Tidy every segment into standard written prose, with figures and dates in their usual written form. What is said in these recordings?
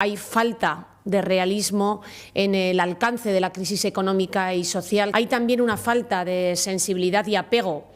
Hay falta de realismo en el alcance de la crisis económica y social. Hay también una falta de sensibilidad y apego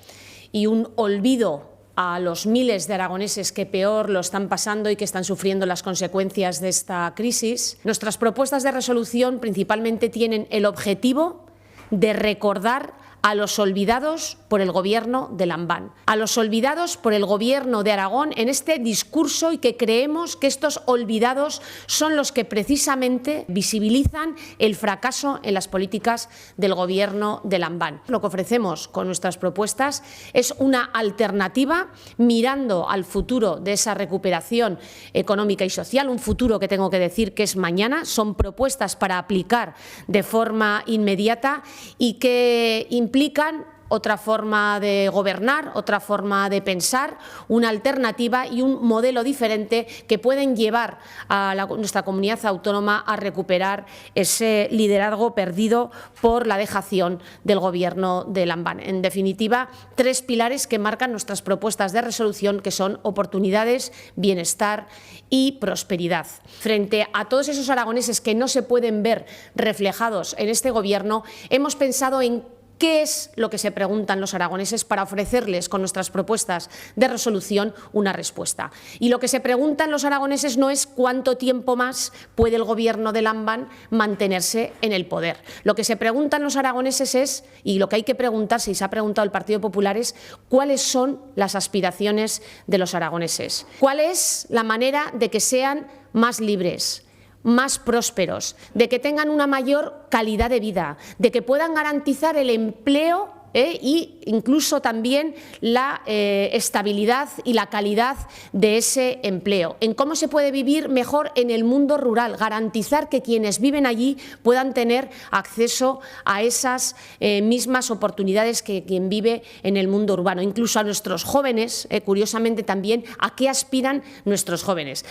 y un olvido a los miles de aragoneses que peor lo están pasando y que están sufriendo las consecuencias de esta crisis. Nuestras propuestas de resolución principalmente tienen el objetivo de recordar a los olvidados por el Gobierno de Lambán, a los olvidados por el Gobierno de Aragón en este discurso, y que creemos que estos olvidados son los que precisamente visibilizan el fracaso en las políticas del Gobierno de Lambán. Lo que ofrecemos con nuestras propuestas es una alternativa mirando al futuro de esa recuperación económica y social, un futuro que tengo que decir que es mañana. Son propuestas para aplicar de forma inmediata y que implican otra forma de gobernar, otra forma de pensar, una alternativa y un modelo diferente que pueden llevar a nuestra comunidad autónoma a recuperar ese liderazgo perdido por la dejación del Gobierno de Lambán. En definitiva, tres pilares que marcan nuestras propuestas de resolución, que son oportunidades, bienestar y prosperidad. Frente a todos esos aragoneses que no se pueden ver reflejados en este Gobierno, hemos pensado en ¿qué es lo que se preguntan los aragoneses para ofrecerles con nuestras propuestas de resolución una respuesta? Y lo que se preguntan los aragoneses no es cuánto tiempo más puede el Gobierno de Lambán mantenerse en el poder. Lo que se preguntan los aragoneses es, y lo que hay que preguntarse, y se ha preguntado el Partido Popular, es cuáles son las aspiraciones de los aragoneses. ¿Cuál es la manera de que sean más libres, más prósperos, de que tengan una mayor calidad de vida, de que puedan garantizar el empleo y incluso también la estabilidad y la calidad de ese empleo? En cómo se puede vivir mejor en el mundo rural, garantizar que quienes viven allí puedan tener acceso a esas mismas oportunidades que quien vive en el mundo urbano. Incluso a nuestros jóvenes, curiosamente también, ¿a qué aspiran nuestros jóvenes?